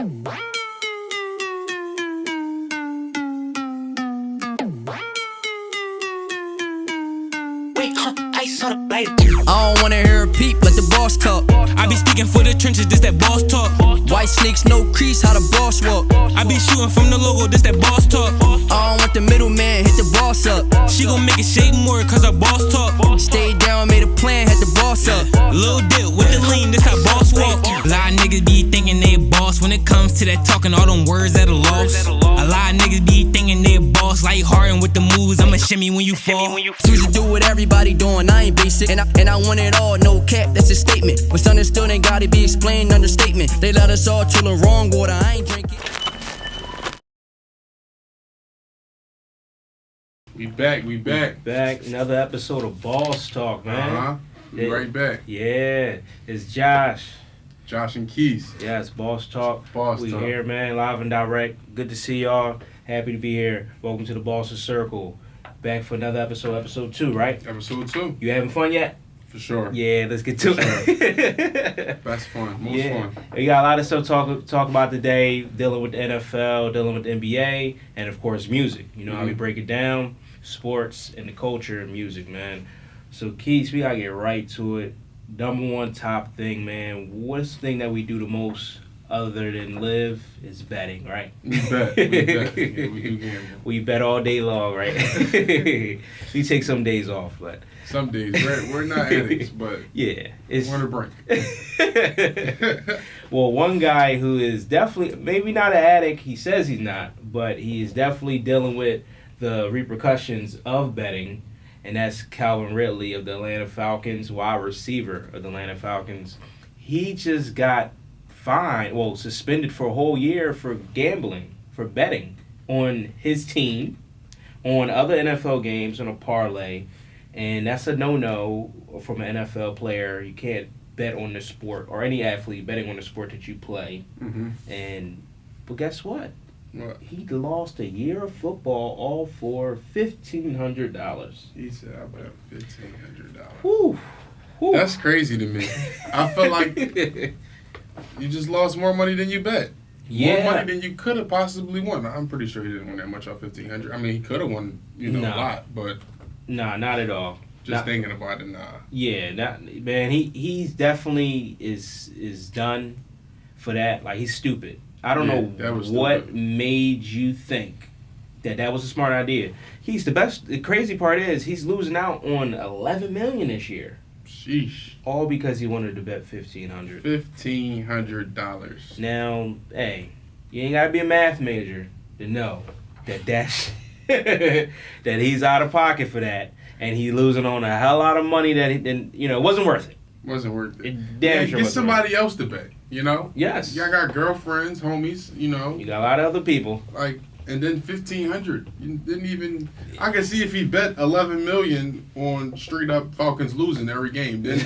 I don't wanna hear a peep, let the boss talk. I be speaking for the trenches, this that boss talk. White snakes, no crease, how the boss walk. I be shooting from the logo, this that boss talk. I don't want the middleman, hit the boss up. She gon' make it shake more, cause her boss talk. Stayed down, made a plan, had the boss up. Lil dip with the lean, this how boss walk. A lot of niggas be thinking they boss when it comes to that talking, all them words that are lost. A lot of niggas be thinking they boss, like Harden with the moves, I'ma shimmy when you fall. Choose to do what everybody doing, I ain't basic. And I want it all, no cap, that's a statement. What's understood ain't gotta be explained, understatement. They let us all chill the wrong water, I ain't drinking. We back. Back, another episode of Boss Talk, man. We right back. Yeah, it's Josh. Josh and Keys. Yeah, it's Boss Talk. We Talk. here, man, live and direct. Good to see y'all. Happy to be here. Welcome to the Boss's Circle. Back for another episode 2, right? Episode 2. You having fun yet? For sure. Yeah, let's get to it. Best fun. Most fun. We got a lot of stuff to talk about today, dealing with the NFL, dealing with the NBA, and of course music. You know how we break it down, sports and the culture and music, man. So Keith, we gotta get right to it. Number one top thing, man. What's the thing that we do the most other than live is betting, right? We bet. Yeah, we do gamble. We bet all day long, right? We take some days off, but Some days. We're not addicts, but yeah, it's we're on a break. Well, one guy who is definitely, maybe not an addict, he says he's not, but he is definitely dealing with the repercussions of betting, and that's Calvin Ridley of the Atlanta Falcons, wide receiver of the Atlanta Falcons. He just got suspended for a whole year for gambling, for betting on his team, on other NFL games, on a parlay, and that's a no-no from an NFL player. You can't bet on the sport, or any athlete betting on the sport that you play. But guess what? What? He lost a year of football all for $1,500. He said, I bet $1,500. Whew. That's crazy to me. I feel like you just lost more money than you bet. Yeah. More money than you could have possibly won. I'm pretty sure he didn't win that much off $1,500. I mean, he could have won, a lot, but Nah, not at all. thinking about it, nah. Yeah, man. He's definitely is done for that. Like, he's stupid. I don't know what made you think that was a smart idea. He's the best. The crazy part is he's losing out on $11 million this year. Sheesh. All because he wanted to bet $1,500. $1,500. Now, hey, you ain't gotta be a math major to know that he's out of pocket for that, and he's losing on a hell lot of money that it wasn't worth it. Wasn't worth it. Get somebody else to bet. Yes. Y'all got girlfriends, homies. You got a lot of other people. And then $1,500. You didn't even. I can see if he bet $11 million on straight up Falcons losing every game. Then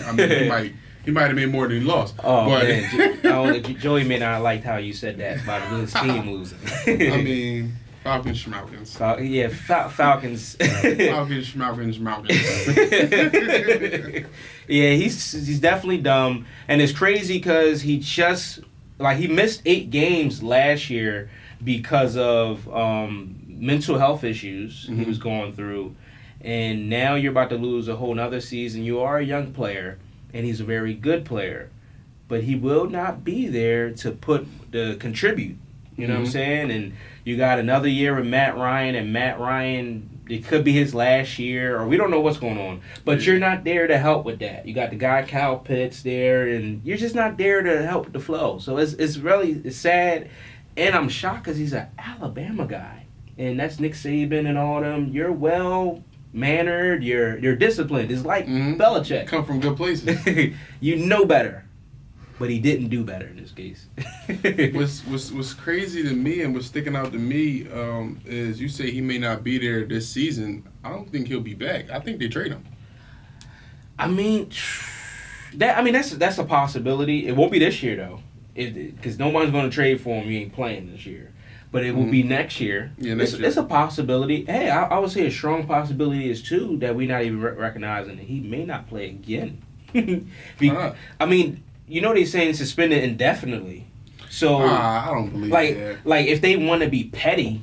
he might have made more than he lost. Oh man, Joey may not have liked how you said that about his team losing. I mean, Falcons schmalkins. Falcons. Falcons schmalkins. Yeah, he's definitely dumb, and it's crazy because he missed 8 games last year because of mental health issues he was going through, and now you're about to lose a whole nother season. You are a young player, and he's a very good player, but he will not be there to contribute. You know what I'm saying? And you got another year with Matt Ryan, and Matt Ryan, it could be his last year, or we don't know what's going on. But you're not there to help with that. You got the guy Kyle Pitts there, and you're just not there to help with the flow. So it's really sad, and I'm shocked because he's an Alabama guy, and that's Nick Saban and all them. You're well-mannered, you're disciplined. It's like Belichick. Come from good places. You know better. But he didn't do better in this case. What's crazy to me and what's sticking out to me is you say he may not be there this season. I don't think he'll be back. I think they trade him. That's a possibility. It won't be this year though, because no one's going to trade for him. He ain't playing this year, but it will be next year. Yeah, next year. It's a possibility. Hey, I would say a strong possibility is too that we're not even recognizing that he may not play again. They're saying suspended indefinitely. So I don't believe that. Like if they want to be petty,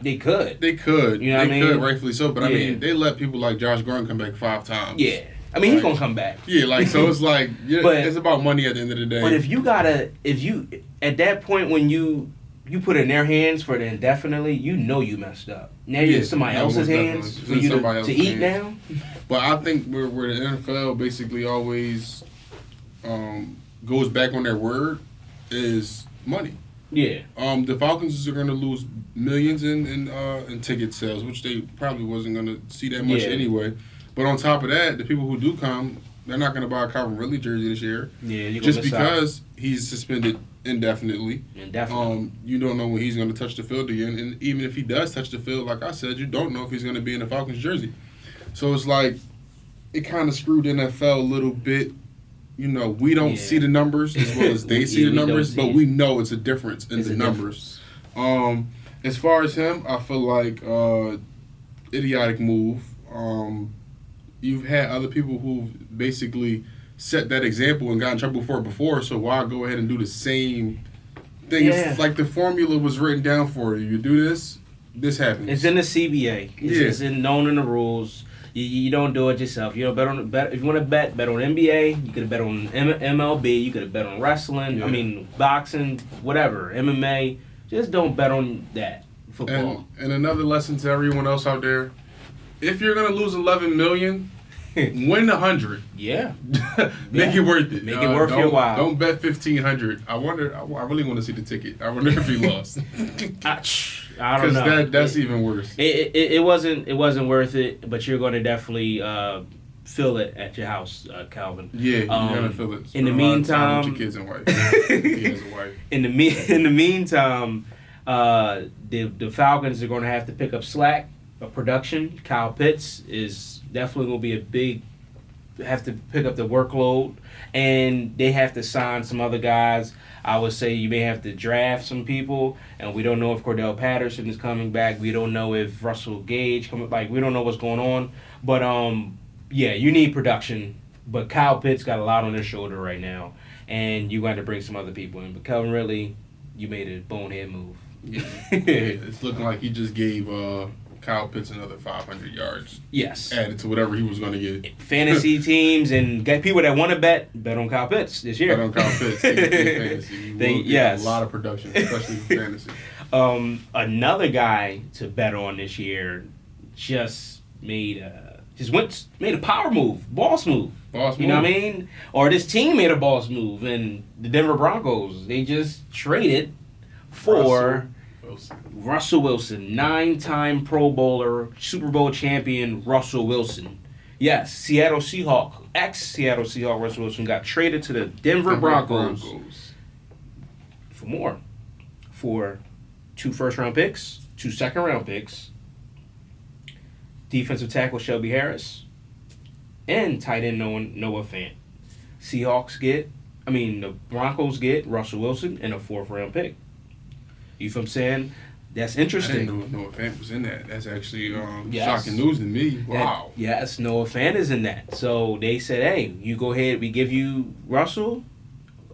they could. They could. You know what I mean? They could, rightfully so. But I mean, they let people like Josh Gordon come back 5 times. Yeah. I mean, he's gonna come back. Yeah, like so it's like it's about money at the end of the day. But if you at that point when you put it in their hands for the indefinitely, you know you messed up. Now you're in somebody else's hands for you to eat now. But I think where the NFL basically always goes back on their word is money. Yeah. The Falcons are going to lose millions in ticket sales, which they probably wasn't going to see that much anyway. But on top of that, the people who do come, they're not going to buy a Calvin Ridley jersey this year. Yeah, you're just because he's suspended indefinitely. Indefinitely. You don't know when he's going to touch the field again, and even if he does touch the field, like I said, you don't know if he's going to be in the Falcons jersey. So it's like it kind of screwed the NFL a little bit. You know, we don't see the numbers as well as they see the numbers, but we know it's a difference in the numbers. As far as him, I feel like idiotic move. You've had other people who've basically set that example and got in trouble for it before, so why go ahead and do the same thing? Yeah. It's like the formula was written down for you. You do this, this happens. It's in the CBA. It's known in the rules. You don't do it yourself. You don't bet on if you want to bet on NBA. You could have bet on MLB. You could have bet on wrestling. Yeah. I mean, boxing, whatever, MMA. Just don't bet on that football. And another lesson to everyone else out there: if you're gonna lose 11 million, win 100. Yeah, make it worth it. Make it worth your while. Don't bet 1,500. I really want to see the ticket. I wonder if he lost. I don't know. Because that's even worse. It wasn't worth it, but you're going to definitely feel it at your house, Calvin. Yeah, you're going to feel it. In the meantime, with your kids and wife. He has a wife. In the meantime, the Falcons are going to have to pick up slack of production. Kyle Pitts is definitely going to be have to pick up the workload, and they have to sign some other guys. I would say you may have to draft some people, and we don't know if Cordell Patterson is coming back. We don't know if Russell Gage coming back. We don't know what's going on. But, you need production. But Kyle Pitts got a lot on his shoulder right now, and you got to bring some other people in. But Calvin Ridley, you made a bonehead move. Yeah, it's looking like he just gave Kyle Pitts another 500 yards. Yes. Added to whatever he was going to get. Fantasy teams and get people that want to bet on Kyle Pitts this year. Bet on Kyle Pitts. Fantasy. You will get a lot of production, especially for fantasy. Another guy to bet on this year just made a power move, boss move. You know what I mean? Or this team made a boss move, and the Denver Broncos, they just traded for Russell Wilson, 9-time Pro Bowler, Super Bowl champion Russell Wilson. Yes, ex-Seattle Seahawk Russell Wilson got traded to the Denver Broncos for 2 first-round picks, 2 second-round picks, defensive tackle Shelby Harris, and tight end Noah Fant. The Broncos get Russell Wilson and a 4th-round pick. You feel what I'm saying? That's interesting. I didn't know Noah Fant was in that. That's actually shocking news to me. Wow. Yes, Noah Fant is in that. So they said, hey, you go ahead. We give you Russell.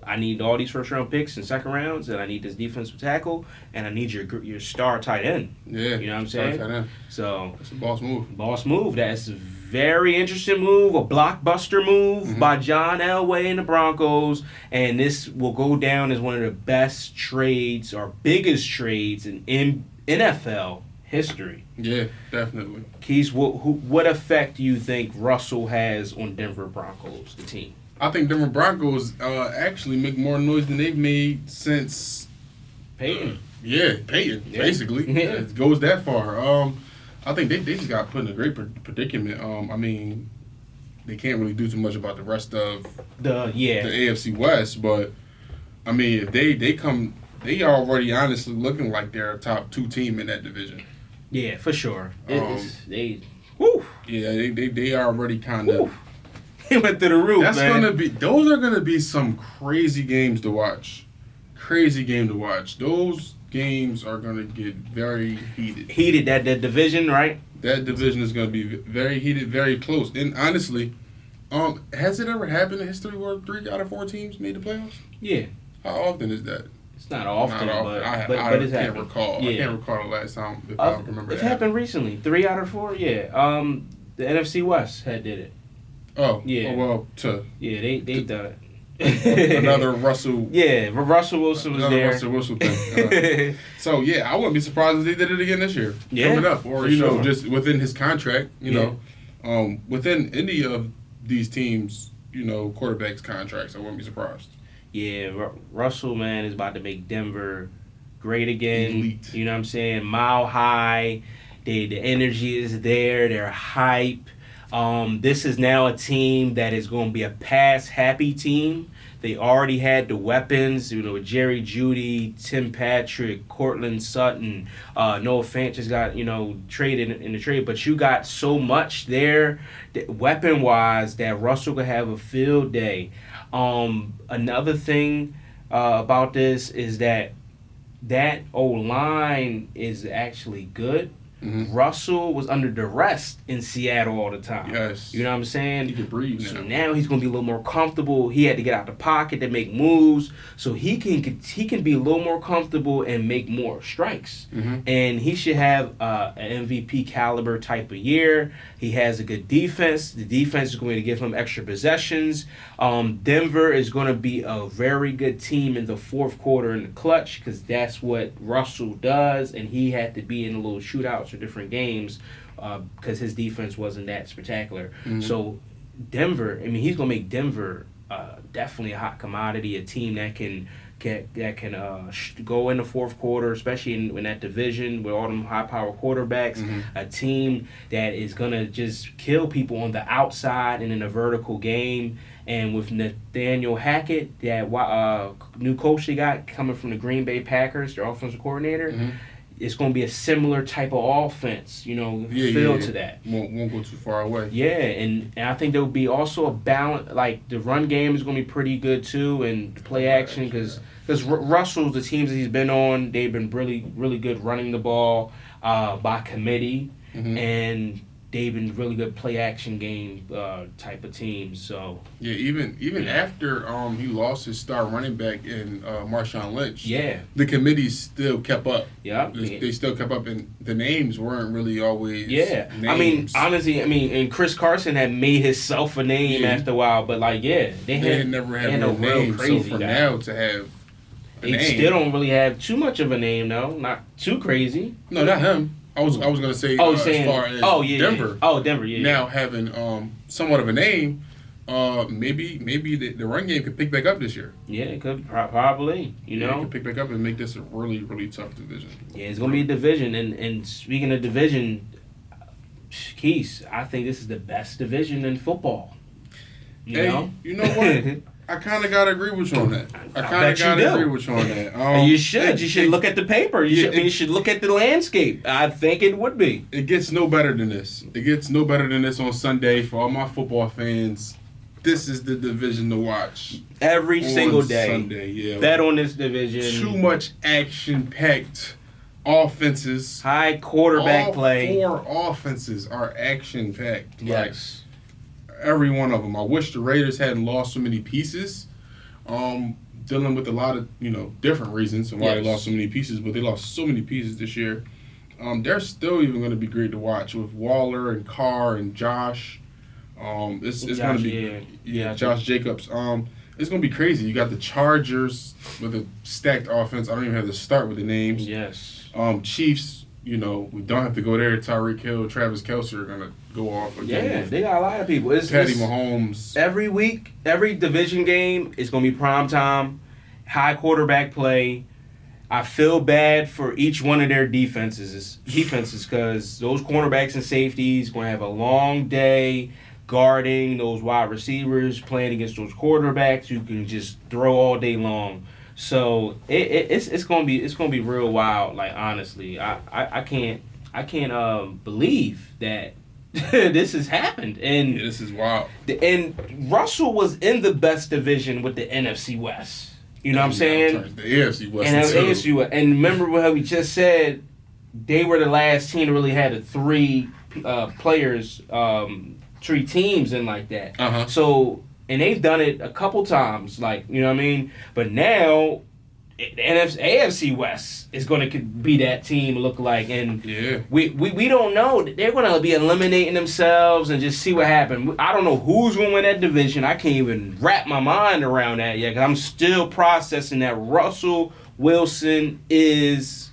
I need all these first-round picks and second rounds, and I need this defensive tackle, and I need your star tight end. Yeah. You know what I'm saying? Tight end. So that's a boss move. Boss move. That's a very interesting move, a blockbuster move by John Elway and the Broncos, and this will go down as one of the best trades or biggest trades in NFL history. Yeah, definitely. Keith, what effect do you think Russell has on Denver Broncos, the team? I think Denver Broncos actually make more noise than they've made since Peyton. Peyton, basically. Yeah. It goes that far. I think they just got put in a great predicament. They can't really do too much about the rest of the AFC West, but I mean, if they come, they are already honestly looking like they're a top 2 team in that division. Yeah, for sure. They are already kind of. He went through the roof. Those are gonna be some crazy games to watch. Crazy game to watch. Those games are going to get very heated. That division, right? That division is going to be very heated, very close. And honestly, has it ever happened in history where 3 out of 4 teams made the playoffs? Yeah. How often is that? It's not often, Not but often. but it's can't happened. recall. Yeah. I can't recall the last time if I remember. It happened recently. 3 out of 4. Yeah. The NFC West did it. Oh. Yeah. Oh, well, to Yeah, they've done it. another Russell. Yeah, Russell Wilson was Another there. Russell Wilson thing. So yeah, I wouldn't be surprised if they did it again this year. Yeah, Coming up, or for you know, sure. just within his contract. You know, within any of these teams, you know, quarterbacks contracts, I wouldn't be surprised. Yeah, Russell, man, is about to make Denver great again. Elite. You know what I'm saying? Mile high. The energy is there. They're hype. This is now a team that is going to be a pass-happy team. They already had the weapons, you know, Jerry Jeudy, Tim Patrick, Cortland Sutton. Noah Fant just got, you know, traded in the trade. But you got so much there, weapon-wise, that Russell could have a field day. Another thing about this is that O-line is actually good. Mm-hmm. Russell was under duress in Seattle all the time. Yes. You know what I'm saying? He can breathe now. So now he's going to be a little more comfortable. He had to get out the pocket to make moves. So he can be a little more comfortable and make more strikes. Mm-hmm. And he should have an MVP caliber type of year. He has a good defense. The defense is going to give him extra possessions. Denver is going to be a very good team in the fourth quarter in the clutch because that's what Russell does. And he had to be in a little shootouts or different games because his defense wasn't that spectacular. Mm-hmm. So Denver, I mean, he's going to make Denver definitely a hot commodity, a team that can go in the fourth quarter, especially in that division with all them high-power quarterbacks, mm-hmm. a team that is going to just kill people on the outside and in a vertical game. And with Nathaniel Hackett, that new coach they got coming from the Green Bay Packers, their offensive coordinator, mm-hmm. it's going to be a similar type of offense, you know, feel to that. Won't go too far away. Yeah, and I think there will be also a balance. Like, the run game is going to be pretty good, too, and the play action, because Russell, the teams that he's been on, they've been really, really good running the ball by committee, mm-hmm. and they've been really good play action game type of teams. So yeah, even after he lost his star running back in Marshawn Lynch, the committees still kept up. Yeah, they still kept up, and the names weren't really always. Yeah, names. I mean, honestly, and Chris Carson had made himself a name after a while, but like, they had never had no name. Crazy so for guy. Now to have. They still don't really have too much of a name, though. Not too crazy. No, not him. I was gonna say as far as Denver. Oh, Denver, yeah. Now having somewhat of a name, maybe the run game could pick back up this year. Yeah, it could probably. You know, it could pick back up and make this a really, really tough division. Yeah, it's gonna be a division, and speaking of division, Keith, I think this is the best division in football. You know what? I kind of gotta agree with you on that. I kind of gotta agree with you on that. You should. You should look at the paper. You should look at the landscape. I think it would be. It gets no better than this. It gets no better than this on Sunday for all my football fans. This is the division to watch every single day. Sunday, yeah. Bet on this division. Too much action-packed offenses. High quarterback play. All 4 offenses are action-packed. Yes. Every one of them. I wish the Raiders hadn't lost so many pieces. Dealing with a lot of different reasons and why they lost so many pieces, but they lost so many pieces this year. They're still even going to be great to watch with Waller and Carr and Josh. It's going to be Josh Jacobs. It's going to be crazy. You got the Chargers with a stacked offense. I don't even have to start with the names. Yes. Chiefs. We don't have to go there. Tyreek Hill, Travis Kelce are gonna go off again. Yeah, they got a lot of people. Patty Mahomes. Every week, every division game is gonna be prime time, high quarterback play. I feel bad for each one of their defenses because those cornerbacks and safeties gonna have a long day guarding those wide receivers, playing against those quarterbacks who can just throw all day long. So it's gonna be real wild. Like, honestly, I can't believe that this has happened. And this is wild. And Russell was in the best division with the NFC West. You know what I'm saying? The AFC West. And the AFC West. And remember how we just said they were the last team to really had 3 players, 3 teams in like that. Uh-huh. So. And they've done it a couple times, like, you know what I mean? But now, the AFC West is going to be that team look like, and Yeah. we don't know. They're going to be eliminating themselves and just see what happens. I don't know who's going to win that division. I can't even wrap my mind around that yet because I'm still processing that Russell Wilson is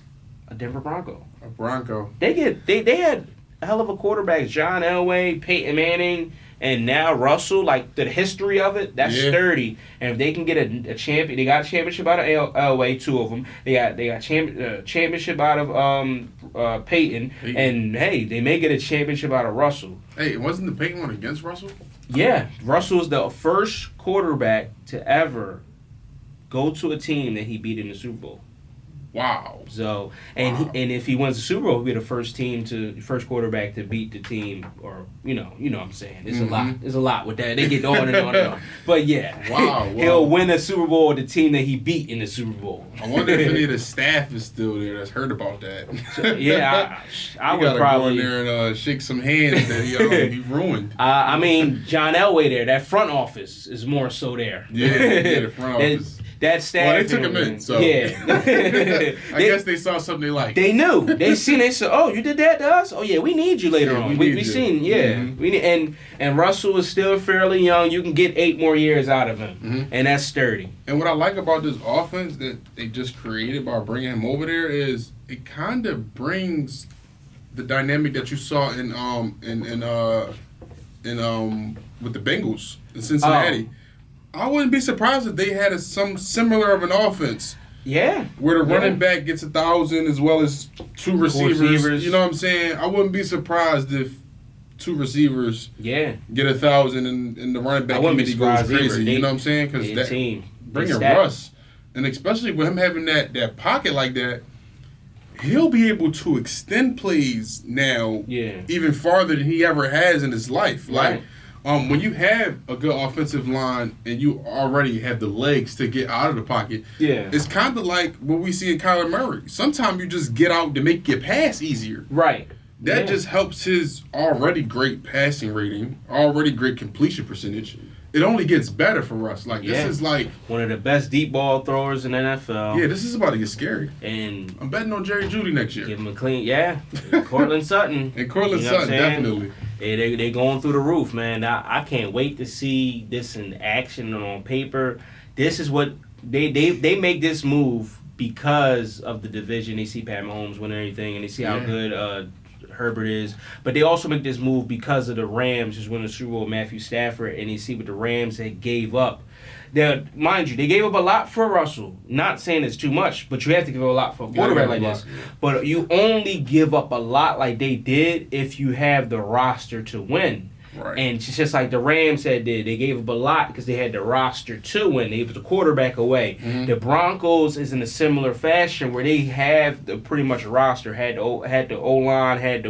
a Denver Bronco. A Bronco. They had a hell of a quarterbacks, John Elway, Peyton Manning, and now Russell. Like the history of it, that's sturdy. And if they can get a champion, they got a championship out of Elway, 2 of them. They got championship out of Peyton, and hey, they may get a championship out of Russell. Hey, wasn't the Peyton one against Russell? Yeah, Russell's the first quarterback to ever go to a team that he beat in the Super Bowl. Wow. So and if he wins the Super Bowl, he'll be the first quarterback to beat the team, or you know what I'm saying. There's a lot. There's a lot with that. They get on and on and on. But yeah, wow. He'll win a Super Bowl with the team that he beat in the Super Bowl. I wonder if any of the staff is still there that's heard about that. So, yeah, I would probably go in there and shake some hands that he ruined. I mean, John Elway there. That front office is more so there. Yeah, the front office. That staff. Well, they took him in, so yeah. I guess they saw something they liked. They knew. They seen. They said, "Oh, you did that to us? Oh yeah, we need you later on. We seen. Yeah, we need." And Russell is still fairly young. You can get 8 more years out of him, and that's sturdy. And what I like about this offense that they just created by bringing him over there is it kind of brings the dynamic that you saw in with the Bengals in Cincinnati. I wouldn't be surprised if they had some similar of an offense. Yeah. Where the running back gets 1,000 as well as 2 receivers. You know what I'm saying? I wouldn't be surprised if 2 receivers get 1,000 and the running back committee goes crazy. You know what I'm saying? Because that team bringing Russ, and especially with him having that pocket like that, he'll be able to extend plays now even farther than he ever has in his life. Like, when you have a good offensive line and you already have the legs to get out of the pocket, it's kind of like what we see in Kyler Murray. Sometimes you just get out to make your pass easier. Right. That just helps his already great passing rating, already great completion percentage. It only gets better for us. Like, this is like one of the best deep ball throwers in the NFL. Yeah, this is about to get scary. And I'm betting on Jerry Jeudy next year. Give him a clean, Cortland Sutton. And Cortland Sutton, definitely. They going through the roof, man. I can't wait to see this in action and on paper. This is what they make this move because of the division. They see Pat Mahomes win everything, and they see how good Herbert is. But they also make this move because of the Rams just winning the Super Bowl with Matthew Stafford, and they see what the Rams had gave up. Now, mind you, they gave up a lot for Russell. Not saying it's too much, but you have to give up a lot for a quarterback like this. But you only give up a lot like they did if you have the roster to win. Right. And it's just like the Rams did. They gave up a lot because they had the roster to win. They was a quarterback away. The Broncos is in a similar fashion where they have the pretty much roster. Had the O-line, had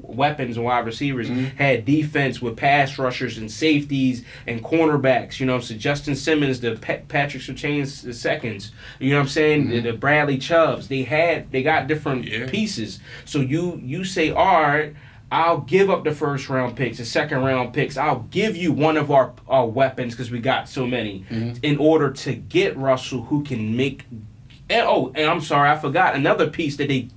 weapons and wide receivers, had defense with pass rushers and safeties and cornerbacks. You know what I'm saying? Justin Simmons, the Patrick Surtain the seconds. You know what I'm saying? The Bradley Chubbs. They got different pieces. So you say, all right, I'll give up the first round picks, the second round picks. I'll give you one of our weapons because we got so many in order to get Russell, who can make. And I'm sorry, I forgot another piece that they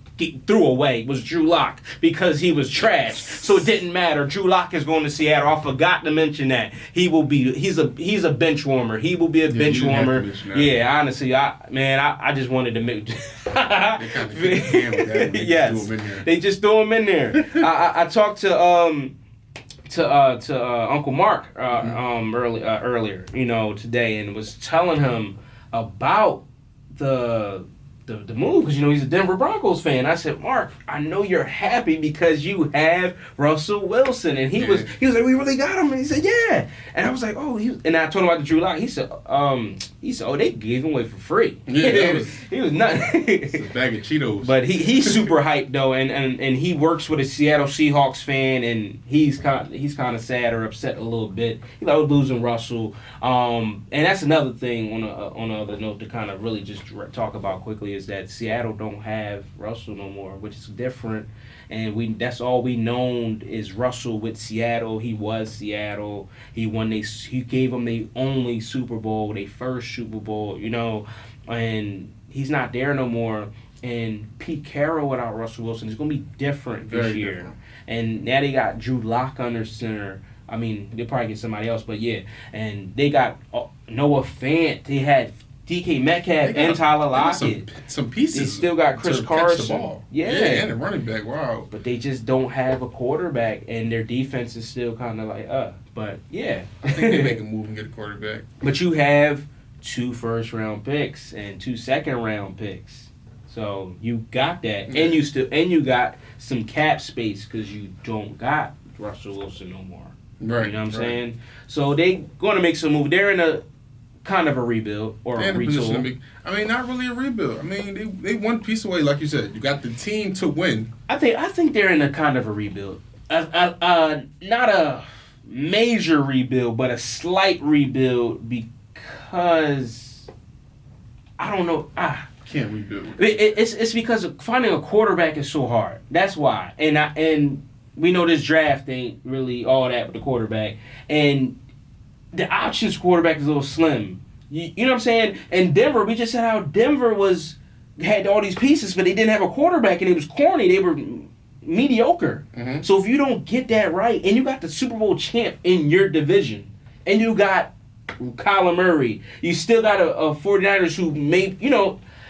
threw away was Drew Lock because he was trash. So it didn't matter. Drew Lock is going to Seattle. I forgot to mention that he's a bench warmer. He will be a bench warmer. Yeah, honestly, I just wanted to make. They kind of fit the can with that. Yes, they just threw him in there. I talked to Uncle Mark earlier, today, and was telling him about the move because he's a Denver Broncos fan. I said, Mark, I know you're happy because you have Russell Wilson, and he was like, we really got him, and he said, yeah, and I was like, and I told him about the Drew Lock. He said, they gave him away for free. Yeah, he was nuts. It's a bag of Cheetos. But he's super hyped though, and he works with a Seattle Seahawks fan, and he's kind of sad or upset a little bit. He like losing Russell, and that's another thing on another note to kind of really just talk about quickly is that Seattle don't have Russell no more, which is different, and that's all we known is Russell with Seattle. He was Seattle. He gave them the only Super Bowl, their first Super Bowl, and he's not there no more. And Pete Carroll without Russell Wilson is going to be different this year. Different. And now they got Drew Lock under center. I mean, they'll probably get somebody else, but yeah. And they got Noah Fant. They had DK Metcalf and Tyler Lockett. Some pieces. They still got Chris Carson. Catch the ball. Yeah, and a running back. Wow. But they just don't have a quarterback, and their defense is still kind of like, But yeah. I think they make a move and get a quarterback. But you have 2 first-round picks and 2 second-round picks. So you got that, Yeah. and you got some cap space because you don't got Russell Wilson no more. Right. You know what I'm saying? So they going to make some move. They're in a kind of a rebuild or They're a in a position to retool. be, I mean, not really a rebuild. I mean, they one piece away, like you said. You got the team to win. I think they're in a kind of a rebuild. Not a major rebuild, but a slight rebuild because I don't know. Can't rebuild. It's because finding a quarterback is so hard. That's why. And we know this draft ain't really all that with the quarterback. And the options quarterback is a little slim. You know what I'm saying? And Denver, we just said how Denver had all these pieces, but they didn't have a quarterback, and it was corny. They were mediocre. Mm-hmm. So if you don't get that right, and you got the Super Bowl champ in your division, and you got Kyler Murray, you still got a 49ers who made,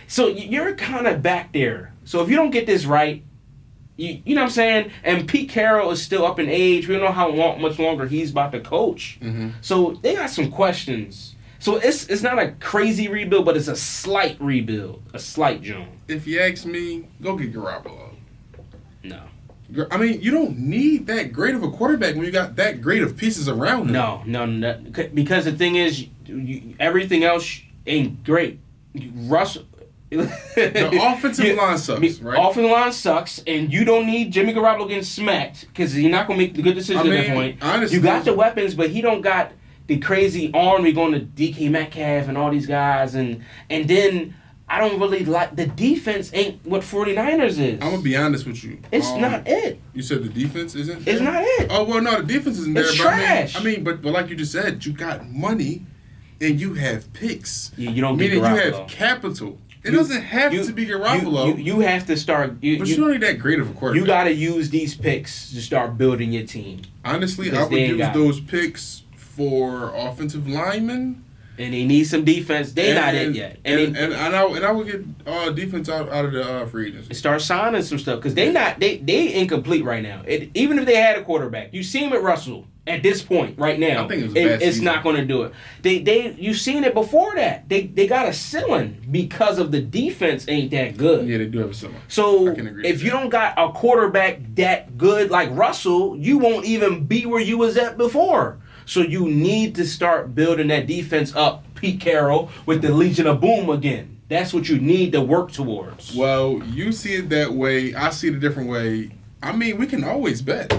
so you're kind of back there. So if you don't get this right, you know what I'm saying? And Pete Carroll is still up in age. We don't know how much longer he's about to coach. Mm-hmm. So they got some questions. So it's not a crazy rebuild, but it's a slight rebuild. A slight jump. If you ask me, go get Garoppolo. No. I mean, you don't need that great of a quarterback when you got that great of pieces around him. No. Because the thing is, everything else ain't great. Russell... The offensive line sucks, right? Offensive line sucks, and you don't need Jimmy Garoppolo getting smacked because he's not going to make the good decision at that point. Honestly, you got the weapons, but he don't got the crazy army going to DK Metcalf and all these guys. And then I don't really like... The defense ain't what 49ers is. I'm going to be honest with you. It's not it. You said the defense isn't It's there? not it. Oh, well, no, the defense isn't It's there. trash. But I mean, but like you just said, you got money and you have picks. Yeah, you don't get Meaning Garoppolo. you have capital. It doesn't have to be Garoppolo. You have to start... but you don't need that great of a quarterback. You got to use these picks to start building your team. Honestly, Because I would they ain't use got those picks for offensive linemen. And they need some defense. They not it yet. And I would get defense out of the free agency. Start signing some stuff because they incomplete right now. Even if they had a quarterback, you see him at Russell at this point right now. I think it was a bad it's season. not going to do it. You seen it before that. They got a ceiling because of the defense ain't that good. Yeah, they do have a similar. So I can agree if with you that. don't got a quarterback that good like Russell, you won't even be where you was at before. So you need to start building that defense up, Pete Carroll, with the Legion of Boom again. That's what you need to work towards. Well, you see it that way. I see it a different way. I mean, we can always bet.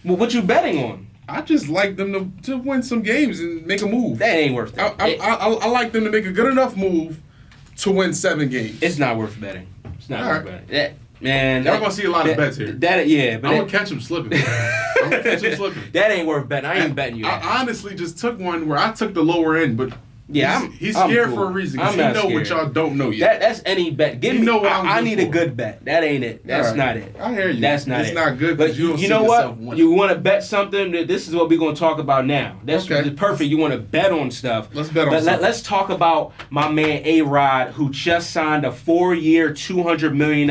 Well, what you betting on? I just like them to win some games and make a move. That ain't worth it. I like them to make a good enough move to win 7 games. It's not worth betting. It's not All worth right. betting. Man, Y'all gonna see a lot of bets here. I'm gonna catch them slipping. I'm gonna catch them slipping. That ain't worth betting. I ain't betting you. I honestly just took one where I took the lower end, but yeah, he's I'm scared cool. for a reason I'm because he not know what scared. y'all don't know yet. That's any bet. Give You me. know what I'm I good need a for. good bet. That ain't it. That's All not right. it. I hear you. That's not It's it. not good But because you don't see know yourself what? winning. You want to bet something? This is what we're gonna talk about now. That's Okay. perfect. You want to bet on stuff. Let's bet on something. Let's talk about my man A-Rod, who just signed a 4-year, $200 million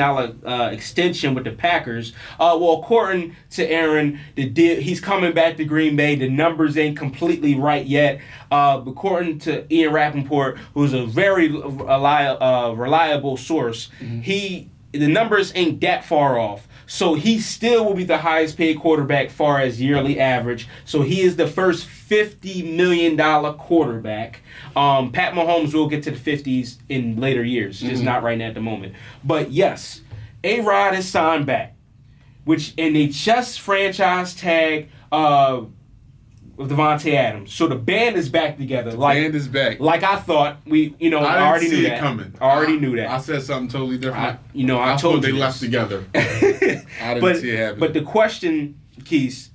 extension with the Packers. Well, according to Aaron, the deal, he's coming back to Green Bay. The numbers ain't completely right yet. According to Ian Rappaport, who's a very reliable source, the numbers ain't that far off. So he still will be the highest paid quarterback far as yearly average. So he is the first $50 million quarterback. Pat Mahomes will get to the 50s in later years, just not right now at the moment. But yes, A-Rod is signed back, and they just franchise tag with Devontae Adams. So the band is back together. Band is back. Like I thought, I already knew that. Coming. I already knew that. I said something totally different. I I told thought they you left this. together. I didn't see it happen. But the question, Keith,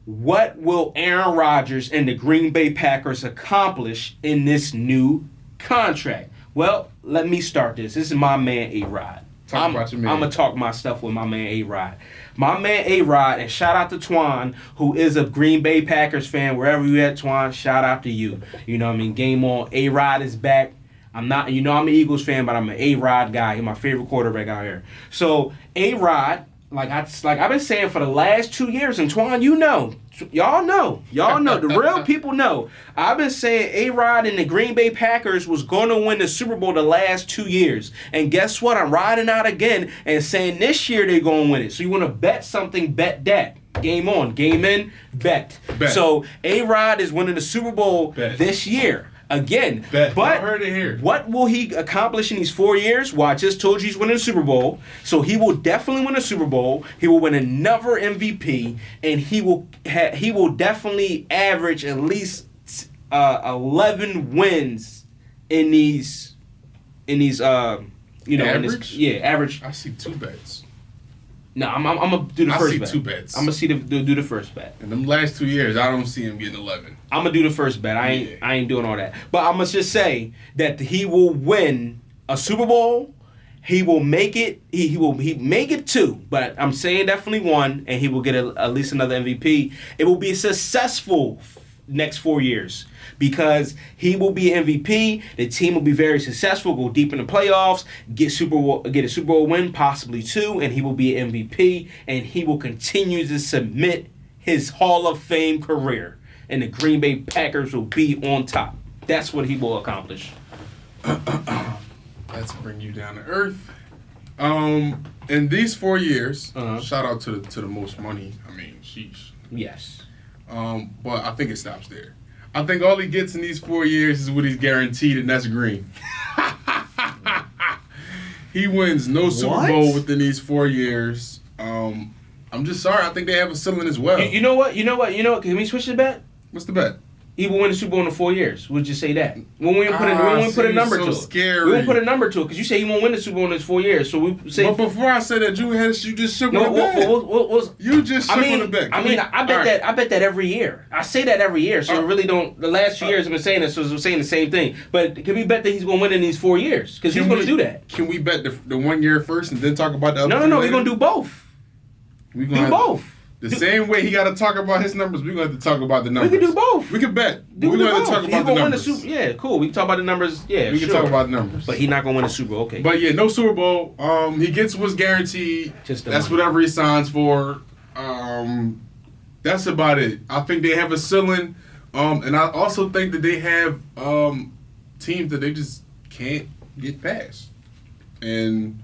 what will Aaron Rodgers and the Green Bay Packers accomplish in this new contract? Well, let me start this. This is my man A-Rod. Talk about your man. I'm going to talk my stuff with my man A-Rod. My man A-Rod, and shout out to Twan, who is a Green Bay Packers fan. Wherever you at, Twan, shout out to you. You know what I mean? Game on. A-Rod is back. I'm not, you know, I'm an Eagles fan, but I'm an A-Rod guy. He's my favorite quarterback out here. So, A-Rod, like I've been saying for the last 2 years, and Twan, you know. Y'all know. The real people know. I've been saying A-Rod and the Green Bay Packers was going to win the Super Bowl the last 2 years. And guess what? I'm riding out again and saying this year they're going to win it. So you want to bet something, bet that. Game on, game in, bet. So A-Rod is winning the Super Bowl this year. Again, but I heard it here. What will he accomplish in these 4 years? Well, I just told you he's winning the Super Bowl, so he will definitely win a Super Bowl. He will win another MVP, and he will definitely average at least 11 wins in these average. Average. I see 2 bets. No, I'm gonna do the first bet. I see 2 bets. I'm gonna do the first bet. In them last 2 years, I don't see him getting 11. I'm gonna do the first bet. I ain't doing all that. But I'm gonna just say that he will win a Super Bowl. He will make it. He make it 2, but I'm saying definitely 1, and he will get at least another MVP. It will be a successful next 4 years because he will be MVP. The team will be very successful, go deep in the playoffs, get a Super Bowl win, possibly 2, and he will be an MVP, and he will continue to submit his Hall of Fame career, and the Green Bay Packers will be on top. That's what he will accomplish. Let's bring you down to earth. In these 4 years, shout out to the most money. I mean, sheesh. Yes. But I think it stops there. I think all he gets in these 4 years is what he's guaranteed, and that's green. He wins no Super Bowl within these 4 years. I'm just sorry. I think they have a ceiling as well. You know what? Can we switch the bet? What's the bet? He will win the Super Bowl in 4 years. We'll just say that. We won't put a number to it. Scary. We won't put a number to it because you say he won't win the Super Bowl in his 4 years. So we say. But before I said that, you just shook on the bet. You just shook on the bet. I bet that every year. I say that every year. So really don't. The last 2 years I've been saying this, so I'm saying the same thing. But can we bet that he's going to win in these 4 years? Because he's going to do that. Can we bet the 1 year first and then talk about the other? No. We're going to do both. We're going to do both. The same way he got to talk about his numbers, we're going to talk about the numbers. We can do both. We can bet. We're going to talk about the numbers. Yeah, cool. We can talk about the numbers. Yeah, we can talk about the numbers. But he's not going to win a Super Bowl. Okay. But yeah, no Super Bowl. He gets what's guaranteed. That's money. Whatever he signs for. That's about it. I think they have a ceiling. And I also think that they have teams that they just can't get past. And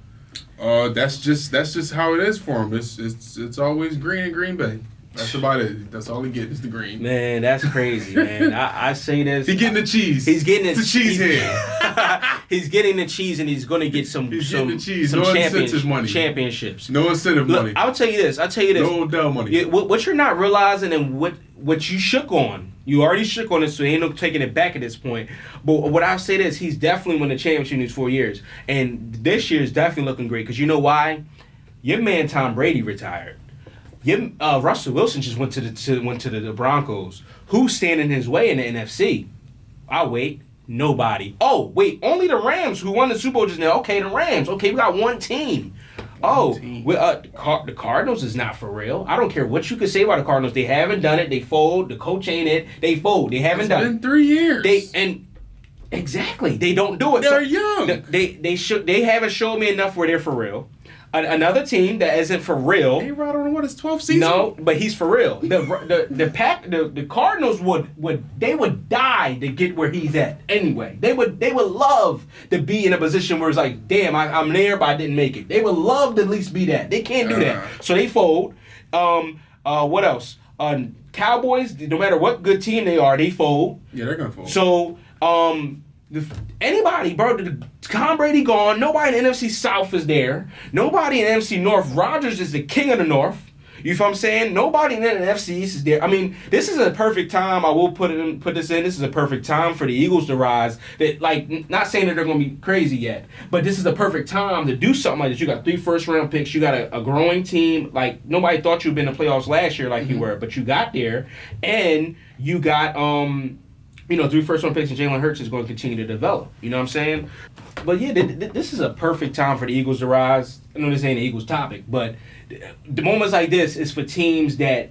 that's just how it is for him. It's always green in Green Bay. That's about it. That's all he gets is the green. Man, that's crazy, man. I say this. He's getting the cheese. He's getting the cheese head. He's getting the cheese, and he's going to get some championships. No incentive money. I'll tell you this. No Odell money. Yeah, what you're not realizing and what you shook on. You already shook on it, so ain't no taking it back at this point. But what I'll say is he's definitely won the championship in these 4 years. And this year is definitely looking great. Because you know why? Your man Tom Brady retired. Russell Wilson just went to the Broncos. Who's standing in his way in the NFC? I'll wait. Nobody. Oh, wait. Only the Rams who won the Super Bowl just now. Okay, the Rams. Okay, we got one team. The Cardinals is not for real. I don't care what you can say about the Cardinals. They haven't done it. They fold. The coach ain't it. They fold. They haven't done it. It's been 3 years. Exactly. They don't do it. They're young. They haven't showed me enough where they're for real. Another team that isn't for real. A-Rod on his 12th season. No, but he's for real. The Cardinals would die to get where he's at anyway. They would love to be in a position where it's like, damn, I'm there, but I didn't make it. They would love to at least be that. They can't do that, so they fold. What else? Cowboys, no matter what good team they are, they fold. Yeah, they're gonna fold. So anybody, bro, Tom Brady gone. Nobody in the NFC South is there. Nobody in the NFC North. Rodgers is the king of the North. You feel what I'm saying? Nobody in the NFC East is there. I mean, this is a perfect time. I will put this in. This is a perfect time for the Eagles to rise. That, like, not saying that they're going to be crazy yet, but this is the perfect time to do something like this. You got 3 first-round picks. You got a growing team. Like, nobody thought you'd been in the playoffs last year like you were, but you got there. And you got 3 first-round picks and Jalen Hurts is going to continue to develop. You know what I'm saying? But yeah, this is a perfect time for the Eagles to rise. I know this ain't an Eagles topic, but the moments like this is for teams that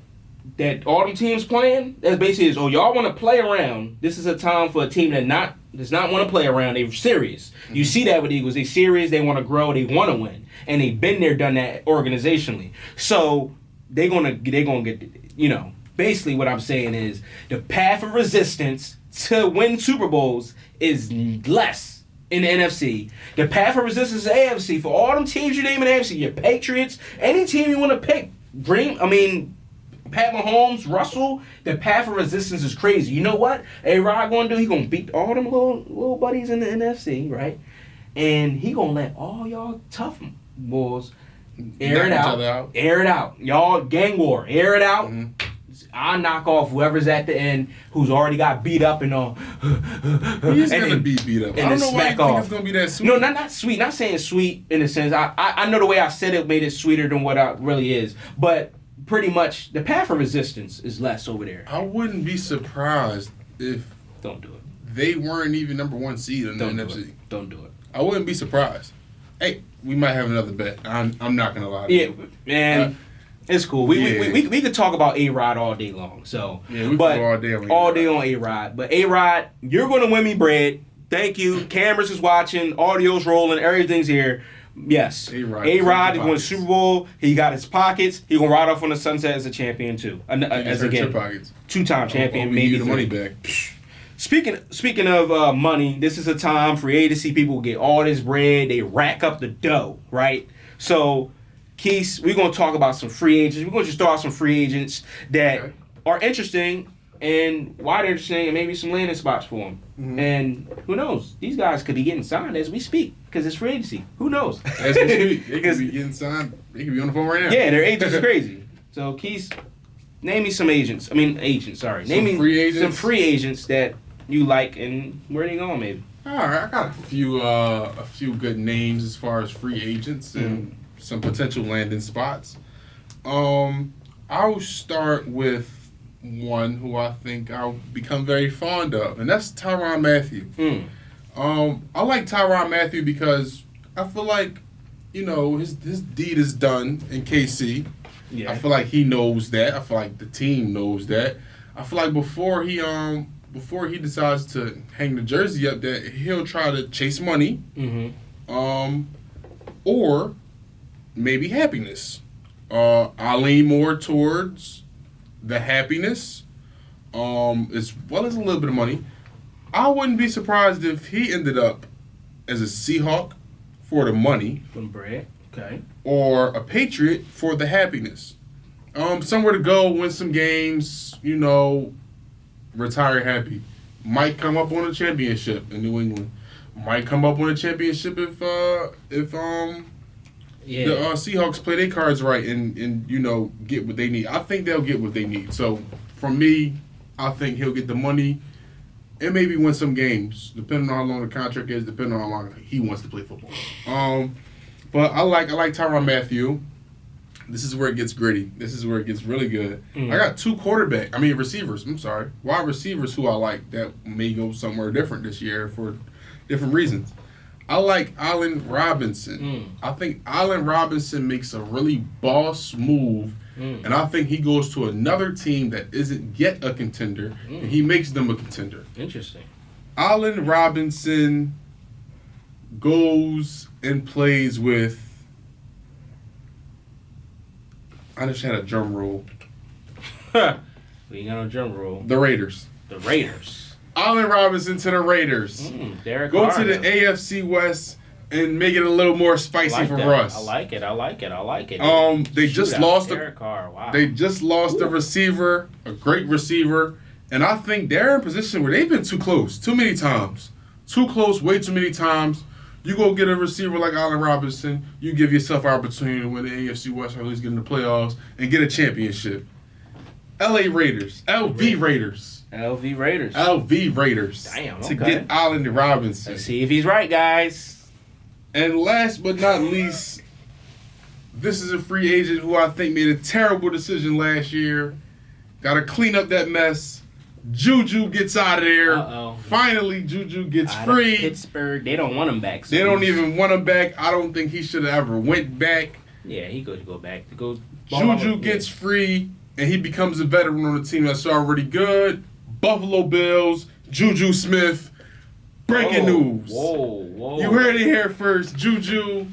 all them teams playing. That's basically is, y'all want to play around. This is a time for a team that does not want to play around. They're serious. Mm-hmm. You see that with the Eagles. They serious. They want to grow. They want to win, and they've been there, done that organizationally. So they're gonna get. Basically, what I'm saying is the path of resistance to win Super Bowls is less in the NFC. The path of resistance is AFC. For all them teams you name in AFC, your Patriots, any team you want to pick, Pat Mahomes, Russell, the path of resistance is crazy. You know what A-Rod going to do? He going to beat all them little buddies in the NFC, right? And he going to let all y'all tough boys air it out. Y'all gang war, air it out. Mm-hmm. I'll knock off whoever's at the end who's already got beat up and all. He's going to be beat up. I don't know why you think it's going to be that sweet. No, not sweet. Not saying sweet in a sense. I know the way I said it made it sweeter than what it really is. But pretty much the path of resistance is less over there. I wouldn't be surprised if don't do it. They weren't even number 1 seed in the NFC. Don't do it. I wouldn't be surprised. Hey, we might have another bet. I'm not going to lie to you. Yeah, man. It's cool. We could talk about A-Rod all day long. So, yeah, we could go all day on A-Rod. But A-Rod, you're going to win me bread. Thank you. Cameras is watching. Audio's rolling. Everything's here. Yes. A-Rod is going to Super Bowl. He got his pockets. He going to ride off on the sunset as a champion, too. As again, 2-time champion. Maybe the money back. Speaking of money, this is a time free agency people get all this bread. They rack up the dough, right? So, Keith, we're going to talk about some free agents. We're going to just throw out some free agents that are interesting and why they're interesting and maybe some landing spots for them. Mm-hmm. And who knows? These guys could be getting signed as we speak because it's free agency. Who knows? As we speak. They could be getting signed. They could be on the phone right now. Yeah, their agents are crazy. So, Keith, name me some agents. Name me some free agents that you like and where they going maybe. All right, I got a few good names as far as free agents and some potential landing spots. I'll start with one who I think I'll become very fond of, and that's Tyrann Mathieu. I like Tyrann Mathieu because I feel like, his deed is done in KC. Yeah. I feel like he knows that. I feel like the team knows that. I feel like before he decides to hang the jersey up, that he'll try to chase money, or maybe happiness. I lean more towards the happiness, as well as a little bit of money. I wouldn't be surprised if he ended up as a Seahawk for the money. For the bread, okay. Or a Patriot for the happiness. Somewhere to go, win some games, retire happy. Might come up on a championship in New England. Might come up on a championship if the Seahawks play their cards right and get what they need. I think they'll get what they need. So for me, I think he'll get the money and maybe win some games, depending on how long the contract is, depending on how long he wants to play football. But I like Tyrann Mathieu. This is where it gets gritty. This is where it gets really good. I got 2 receivers. Wide receivers who I like that may go somewhere different this year for different reasons. I like Allen Robinson. I think Allen Robinson makes a really boss move, and I think he goes to another team that isn't yet a contender, and he makes them a contender. Interesting. Allen Robinson goes and plays with... I just had a drum roll. We ain't got no drum roll. The Raiders. Allen Robinson to the Raiders. Derek Go Carr, to the AFC West and make it a little more spicy for Russ. I like it. They just lost Derek Carr. Wow. They just lost a receiver, a great receiver, and I think they're in a position where they've been too close, too many times. Too close, way too many times. You go get a receiver like Allen Robinson, you give yourself an opportunity to win the AFC West or at least get in the playoffs and get a championship. LV Raiders. LV Raiders. Damn, to get Allen Robinson. Let's see if he's right, guys. And last but not least, this is a free agent who I think made a terrible decision last year. Got to clean up that mess. Juju gets out of there. Uh-oh. Finally, Juju gets Out free. of Pittsburgh, they don't want him back. So They don't even want him back. I don't think he should have ever went back. Yeah, he could go back. Juju gets free, and he becomes a veteran on a team that's already good. Buffalo Bills, Juju Smith. Breaking news. Whoa. You heard it here first. Juju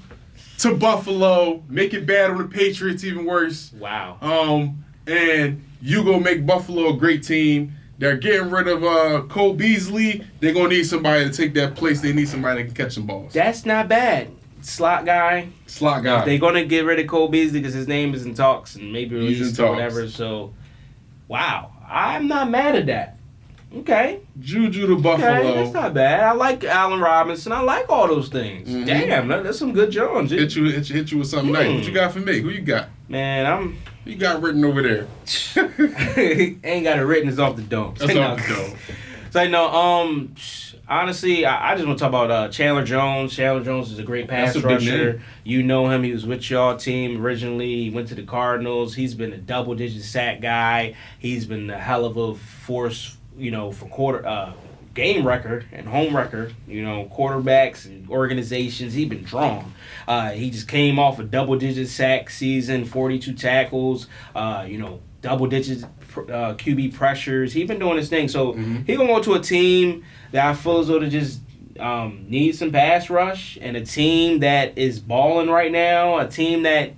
to Buffalo. Make it bad on the Patriots, even worse. Wow. And you gonna make Buffalo a great team. They're getting rid of Cole Beasley. They're gonna need somebody to take that place. They need somebody that can catch some balls. That's not bad. Slot guy. They're gonna get rid of Cole Beasley because his name is in talks and maybe released or whatever. So, wow, I'm not mad at that. Okay. Juju to Buffalo. Okay, that's not bad. I like Allen Robinson. I like all those things. Mm-hmm. Damn, that's some good Jones. Hit you with something nice. What you got for me? Who you got? Man, Who you got written over there? ain't got it written. It's off the dome. That's off the dome. So honestly, I just want to talk about Chandler Jones. Chandler Jones is a great pass rusher. You know him. He was with y'all team originally. He went to the Cardinals. He's been a double-digit sack guy. He's been a hell of a force, for game record and home record, quarterbacks and organizations. He's been drawn. He just came off a double-digit sack season, 42 tackles, double-digit QB pressures. He's been doing his thing. So he's going to go to a team that I feel as though to just needs some pass rush, and a team that is balling right now, a team that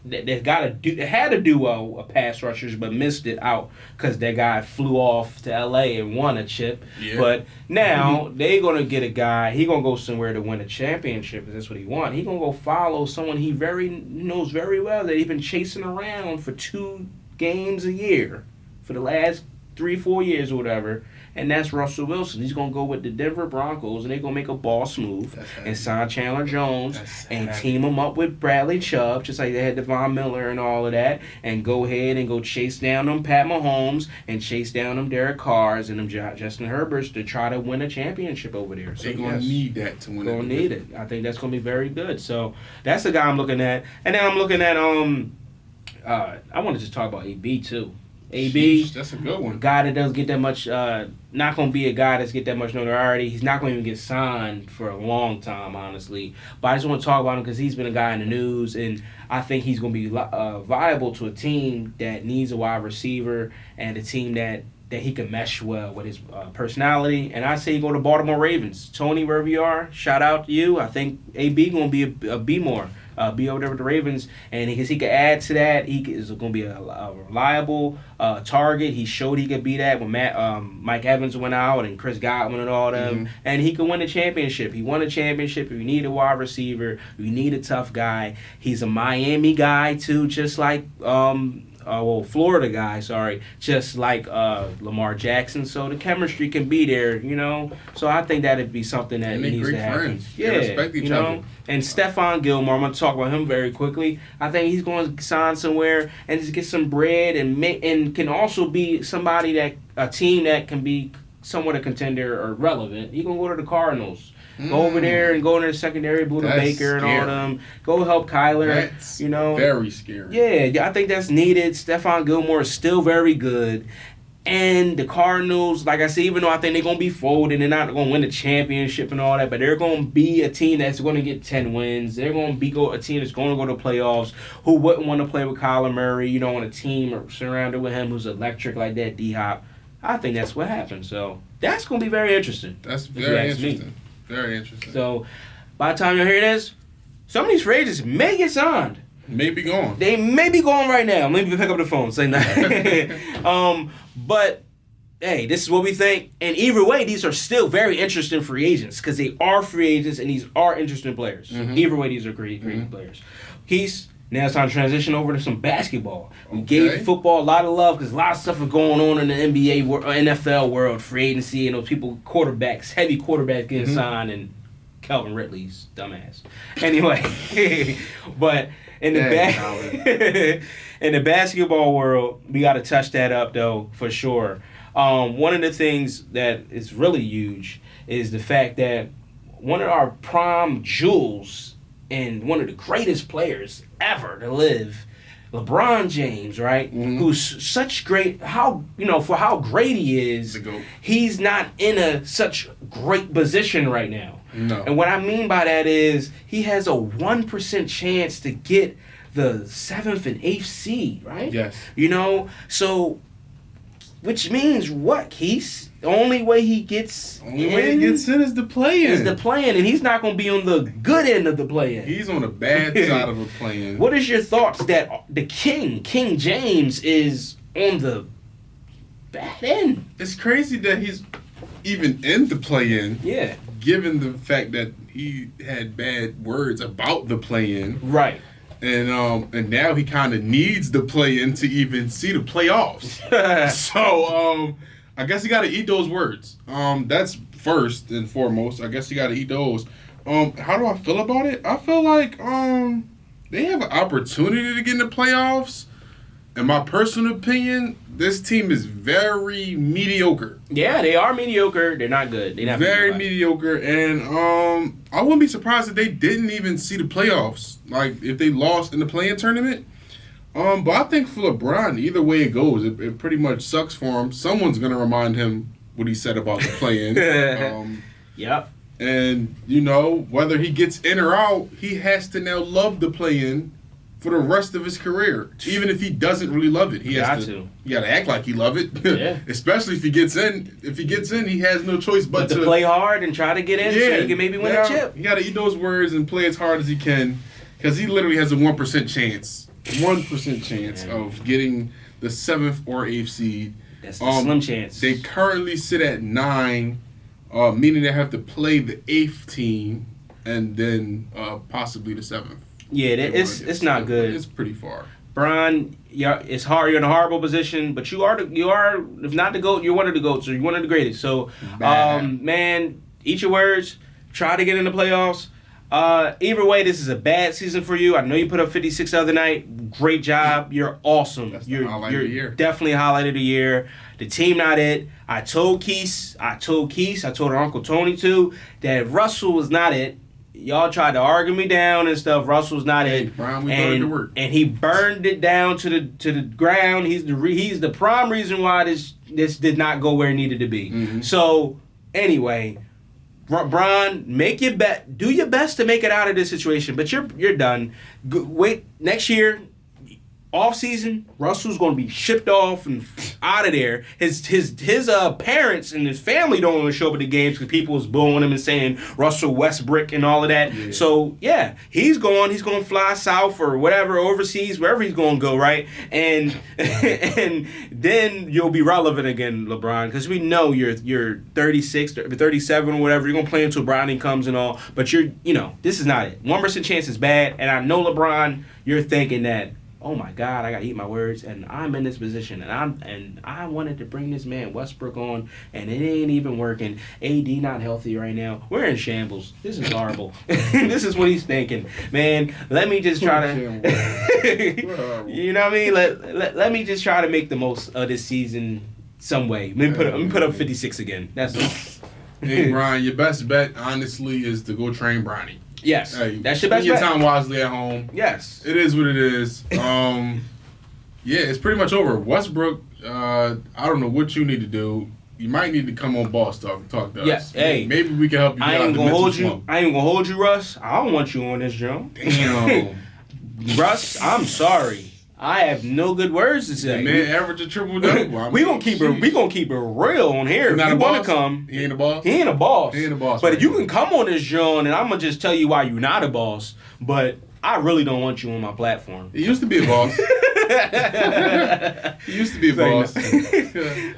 had a duo of pass rushers but missed it out because that guy flew off to LA and won a chip. Yeah. But now they're going to get a guy. He's going to go somewhere to win a championship because that's what he wants. He's going to go follow someone he knows very well that he's been chasing around for 2 games a year for the last 3-4 years or whatever, and that's Russell Wilson. He's going to go with the Denver Broncos, and they're going to make a boss move and sign Chandler Jones and team him up with Bradley Chubb, just like they had Devon Miller and all of that, and go ahead and go chase down them Pat Mahomes and chase down them Derek Carrs and them Justin Herberts to try to win a championship over there. So they're going to need that to win. Going to need it. I think that's going to be very good. So that's the guy I'm looking at. And then I'm looking at, I want to just talk about AB too. AB, that's a good one. Guy that doesn't get that much, not going to be a guy that's get that much notoriety. He's not going to even get signed for a long time, honestly. But I just want to talk about him because he's been a guy in the news, and I think he's going to be viable to a team that needs a wide receiver and a team that he can mesh well with his personality. And I say go to Baltimore Ravens. Tony, wherever you are, shout out to you. I think AB going to be a B more. Be over there with the Ravens, and because he could add to that, he is going to be a reliable target. He showed he could be that when Mike Evans went out and Chris Godwin and all them, and he could win a championship. He won a championship. If you need a wide receiver, you need a tough guy. He's a Miami guy too, just like Florida guy, just like Lamar Jackson. So the chemistry can be there, So I think that'd be something that needs to happen. Friends. Yeah, they respect each other. And Stephon Gilmore, I'm going to talk about him very quickly. I think he's going to sign somewhere and just get some bread and can also be somebody a team that can be somewhat a contender or relevant. He's going to go to the Cardinals. Go over there and go into the secondary, Buda Baker and all them. Go help Kyler. That's very scary. Yeah, I think that's needed. Stephon Gilmore is still very good. And the Cardinals, like I said, even though I think they're going to be folded, they're not going to win the championship and all that, but they're going to be a team that's going to get 10 wins. They're going to be a team that's going to go to playoffs. Who wouldn't want to play with Kyler Murray, on a team surrounded with him who's electric like that, D-Hop? I think that's what happened. So that's going to be very interesting. That's very interesting. Very interesting. So by the time you hear this, some of these free agents may get signed. May be gone. They may be gone right now. Let me pick up the phone. Say that. But hey, this is what we think. And either way, these are still very interesting free agents because they are free agents and these are interesting players. Either way, these are great players. Now it's time to transition over to some basketball. We gave football a lot of love because a lot of stuff is going on in the NBA, NFL world, free agency, and those people, heavy quarterbacks getting signed, and Calvin Ridley's dumbass. Anyway, but in the basketball world, we got to touch that up though for sure. One of the things that is really huge is the fact that one of our prime jewels and one of the greatest players ever to live LeBron James, right? Who's such great, for how great he is, he's not in such great position right now. No. And what I mean by that is he has a 1% chance to get the 7th and 8th seed, right? Yes. So which means what, Keith? The only way he gets in is the play-in. And he's not going to be on the good end of the play-in. He's on the bad side of a play-in. What is your thoughts that the King James, is on the bad end? It's crazy that he's even in the play-in. Yeah. Given the fact that he had bad words about the play-in. Right. And now he kind of needs the play-in to even see the playoffs. So, I guess you got to eat those words. That's first and foremost. I guess you got to eat those. How do I feel about it? I feel like they have an opportunity to get in the playoffs. In my personal opinion, this team is very mediocre. Yeah, they are mediocre. They're not good. They're not very mediocre. And I wouldn't be surprised if they didn't even see the playoffs. Like, if they lost in the play-in tournament. But I think for LeBron, either way it goes, it pretty much sucks for him. Someone's going to remind him what he said about the play-in. Yep. And, whether he gets in or out, he has to now love the play-in for the rest of his career. Even if he doesn't really love it. He has to. You got to act like he love it. Yeah. Especially if he gets in. If he gets in, he has no choice but to play hard and try to get in so he can maybe win a chip. You got to eat those words and play as hard as he can, because he literally has a 1% chance. 1% chance of getting the 7th or 8th seed. That's the slim chance. They currently sit at 9, meaning they have to play the 8th team and then possibly the 7th. Yeah, it's not good. It's pretty far. Bron, it's hard. You're in a horrible position, but you are if not the GOAT, you're one of the GOATs, or you're one of the greatest. So, man, eat your words. Try to get in the playoffs. Either way, this is a bad season for you. I know you put up 56 the other night. Great job. You're awesome. That's you're the highlight of the year. Definitely a highlight of the year. The team not it. I told our Uncle Tony too, that Russell was not it. Y'all tried to argue me down and stuff. Russell's not it. Brian, we thought it could work. And he burned it down to the ground. He's the prime reason why this did not go where it needed to be. Mm-hmm. So anyway, Bron, make your bet. Do your best to make it out of this situation. But you're done. Wait, next year, off season, Russell's going to be shipped off and out of there. His parents and his family don't want to show up at the games because people was booing him and saying Russell Westbrook and all of that. Yeah. So yeah, he's going to fly south or whatever, overseas, wherever he's going to go, right? And then you'll be relevant again, LeBron, because we know you're 36, 37 or whatever. You're going to play until Browning comes and all, but this is not it. 1% chance is bad, and I know LeBron, you're thinking that, oh my God, I gotta eat my words, and I'm in this position, and I wanted to bring this man Westbrook on, and it ain't even working. AD not healthy right now. We're in shambles. This is horrible. This is what he's thinking, man. Let me just try to, you know what I mean? Let me just try to make the most of this season some way. Let me put up 56 again. That's all. Hey Brian, your best bet honestly is to go train Bronny. Yes, hey, that's your best bet. Spend your time wisely at home. Yes. It is what it is. Yeah, it's pretty much over. Westbrook, I don't know what you need to do. You might need to come on Boss Talk to us. Yes, hey. Maybe we can help you get out of the mental slump. I ain't gonna hold you, Russ. I don't want you on this, Joe. Damn. Russ, I'm sorry. I have no good words to say. Man, average a triple double. We gonna keep it real on here. If you wanna come, he ain't a boss. He ain't a boss. He ain't a boss. But if you can come on this, John, and I'm gonna just tell you why you're not a boss. But I really don't want you on my platform. He used to be a boss. He used to be a boss.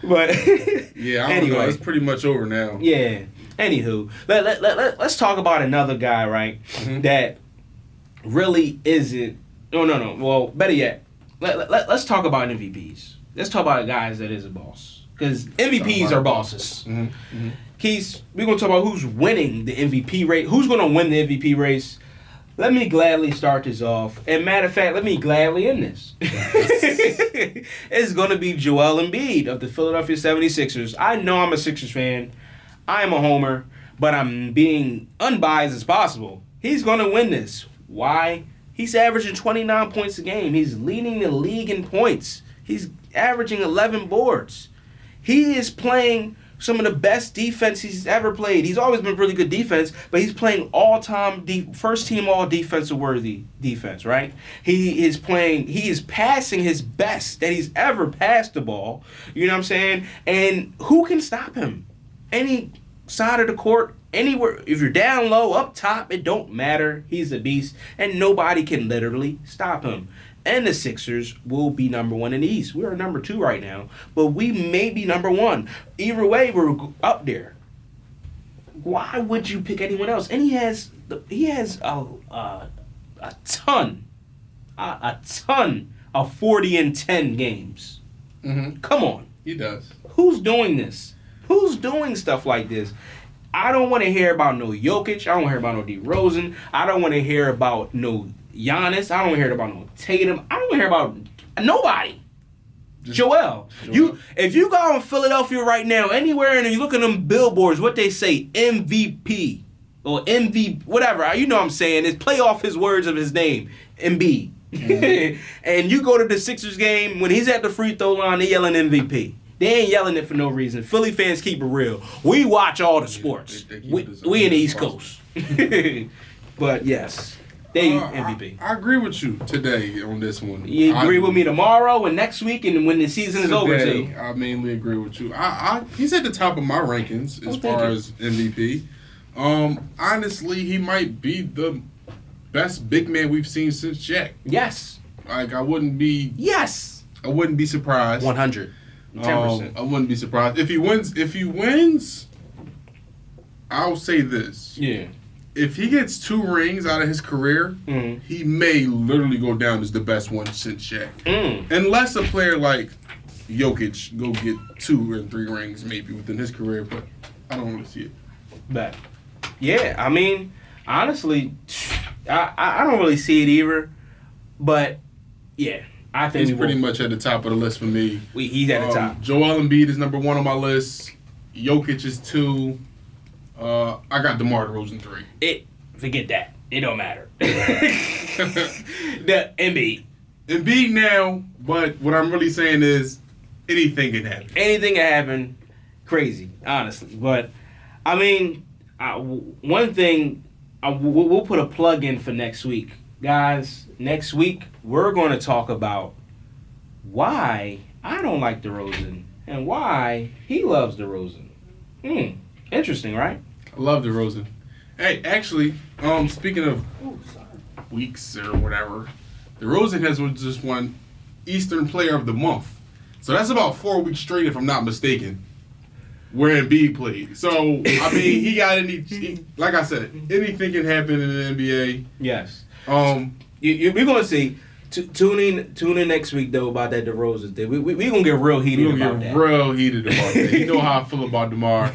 But yeah, I don't know. It's pretty much over now. Yeah. Anywho, let's talk about another guy, right? Mm-hmm. That really isn't. No. Well, better yet. Let's talk about MVPs. Let's talk about guys that is a boss. Because MVPs are bosses. Mm-hmm. Mm-hmm. Keith, we're going to talk about who's winning the MVP race. Who's going to win the MVP race? Let me gladly start this off. And matter of fact, let me gladly end this. It's going to be Joel Embiid of the Philadelphia 76ers. I know I'm a Sixers fan. I am a homer. But I'm being unbiased as possible. He's going to win this. Why? He's averaging 29 points a game. He's leading the league in points. He's averaging 11 boards. He is playing some of the best defense he's ever played. He's always been really good defense, but he's playing all-time first team all defensive worthy defense, right? He is passing his best that he's ever passed the ball. You know what I'm saying? And who can stop him? Any side of the court, anywhere. If you're down low, up top, it don't matter. He's a beast, and nobody can literally stop him. And the Sixers will be number 1 in the East. We are number 2 right now, but we may be number 1. Either way, we're up there. Why would you pick anyone else? And he has a ton of 40 and 10 games. Mm-hmm. Come on. He does. Who's doing this? Who's doing stuff like this? I don't want to hear about no Jokic. I don't want to hear about no DeRozan. I don't want to hear about no Giannis. I don't want to hear about no Tatum. I don't want to hear about nobody. Joel. If you go out in Philadelphia right now, anywhere, and you look at them billboards, what they say, MVP or MV, whatever. You know what I'm saying. It's play off his words of his name, MB. Mm-hmm. And you go to the Sixers game, when he's at the free throw line, they yelling MVP. They ain't yelling it for no reason. Philly fans keep it real. We watch all the sports. We in the East Coast. But yes, they MVP. I agree with you today on this one. You agree with me tomorrow and next week and when the season is over too? I mainly agree with you. He's at the top of my rankings as far as MVP. Honestly, he might be the best big man we've seen since Shaq. Yes. Like I wouldn't be surprised. 100. 10%. I wouldn't be surprised if he wins. I'll say this. Yeah. If he gets 2 rings out of his career, he may literally go down as the best one since Shaq. Unless a player like Jokic go get 2 or 3 rings maybe within his career, but I don't want to see it. But yeah, I mean, honestly, I don't really see it either. But yeah, I think he's pretty much at the top of the list for me. He's at the top. Joel Embiid is number 1 on my list. Jokic is 2. I got DeMar DeRozan 3. Forget that. It don't matter. The Embiid now, but what I'm really saying is anything can happen. Anything can happen. Crazy, honestly. But, I mean, one thing, we'll put a plug in for next week. Guys, next week, we're going to talk about why I don't like DeRozan and why he loves DeRozan. Interesting, right? I love DeRozan. Hey, actually, speaking of weeks or whatever, DeRozan has just won Eastern Player of the Month. So that's about 4 weeks straight, if I'm not mistaken, where Embiid played. So, I mean, he got like I said, anything can happen in the NBA. Yes. We're going to see. Tune in next week, though, about that DeRozan thing. We're going to get real heated about that. Real heated about that. You know how I feel about DeMar.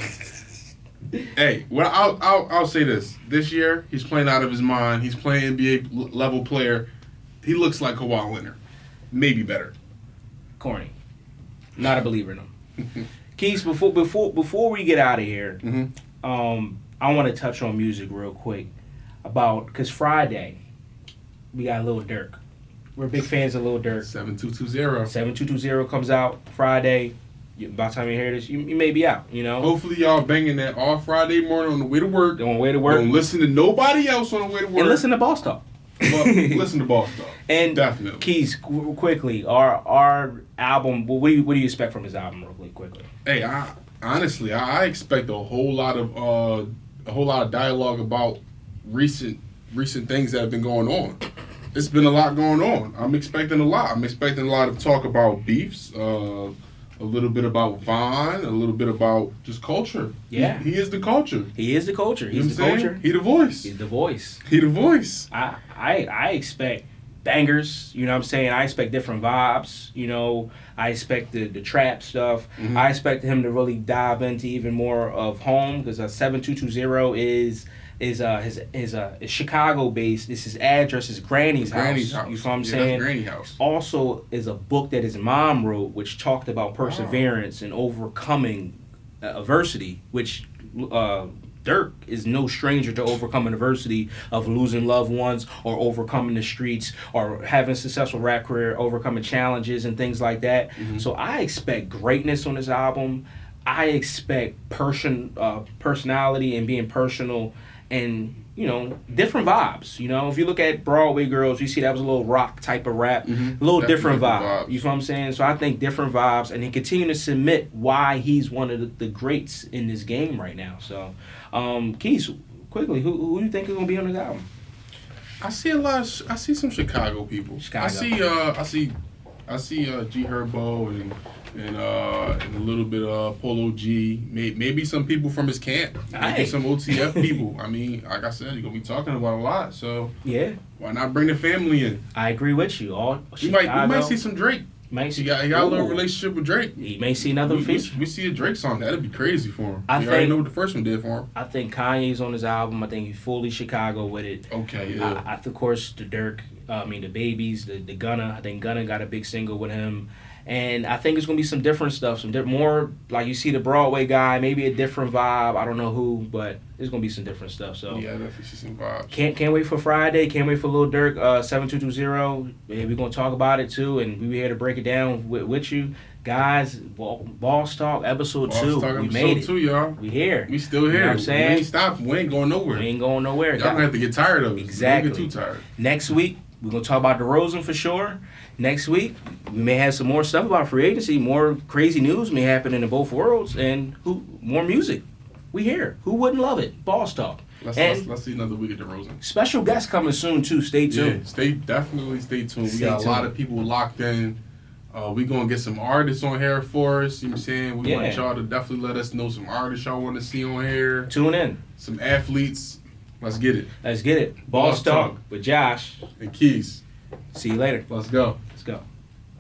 Hey, well, I'll say this. This year, he's playing out of his mind. He's playing NBA level player. He looks like Kawhi Leonard. Maybe better. Corny. Not a believer in him. Keys, before we get out of here, I want to touch on music real quick. Because Friday, we got Lil Durk. We're big fans of Lil Durk. 7220. 7220 comes out Friday. By the time you hear this, you may be out, you know. Hopefully y'all banging that all Friday morning on the way to work. On the way to work. Don't listen to nobody else on the way to work. And listen to Boss Talk. Listen to Boss Talk. And definitely. Keys, quickly, our album, what do you expect from his album real quickly? Hey, I expect a whole lot of dialogue about recent things that have been going on. It's been a lot going on. I'm expecting a lot. I'm expecting a lot of talk about beefs, a little bit about Vine, a little bit about just culture. Yeah. He is the culture. He is the culture. He's the culture. He the voice. He's the voice. He the voice. I expect bangers, you know what I'm saying? I expect different vibes, you know. I expect the trap stuff. Mm-hmm. I expect him to really dive into even more of home because 7220 is Chicago based. This is address, his granny's house. You know what I'm saying? Granny house. Also is a book that his mom wrote, which talked about perseverance and overcoming adversity, which Durk is no stranger to overcoming adversity of losing loved ones or overcoming the streets or having a successful rap career, overcoming challenges and things like that. So I expect greatness on this album. I expect personality and being personal and, you know, different vibes. You know, if you look at Broadway Girls, you see that was a little rock type of rap, a little different vibe. You feel what I'm saying? So I think different vibes, and he continue to submit why he's one of the greats in this game right now. So, Keys, quickly, who do you think is gonna be on this album? I see I see some Chicago people. I see G Herbo and a little bit of Polo G, maybe some people from his camp, maybe some OTF people. I mean, like I said, you're gonna be talking about a lot, so yeah, why not bring the family in? I agree with you. You might see some Drake. He got a little relationship with Drake. He may see another feature. We see a Drake song. That'd be crazy for him. I already know what the first one did for him. I think Kanye's on his album. I think he's fully Chicago with it. Okay, yeah. Of course, the the Babies, the Gunna. I think Gunna got a big single with him. And I think it's going to be some different stuff, more, like you see the Broadway guy, maybe a different vibe. I don't know who, but there's going to be some different stuff. So yeah, definitely see some vibes. Can't wait for Friday. Can't wait for Lil Durk, 7220. We're going to talk about it, too, and we're here to break it down with you. Guys, Boss Talk, episode 2. We made it. 2, y'all. We here. We still here. You know what I'm saying? We ain't stopping. We ain't going nowhere. We ain't going nowhere. Y'all gonna have to get tired of it. Exactly. Don't get too tired. Next week, we're going to talk about DeRozan for sure. Next week, we may have some more stuff about free agency. More crazy news may happen in both worlds. And more music. We here. Who wouldn't love it? Boss Talk. Let's see another week at DeRozan. Special guests coming soon, too. Stay tuned. Yeah, definitely stay tuned. We got a lot of people locked in. We going to get some artists on here for us. You know what I'm saying? We want y'all to definitely let us know some artists y'all want to see on here. Tune in. Some athletes. Let's get it. Let's get it. Boss Talk with Josh and Keys. See you later. Let's go. Let's go.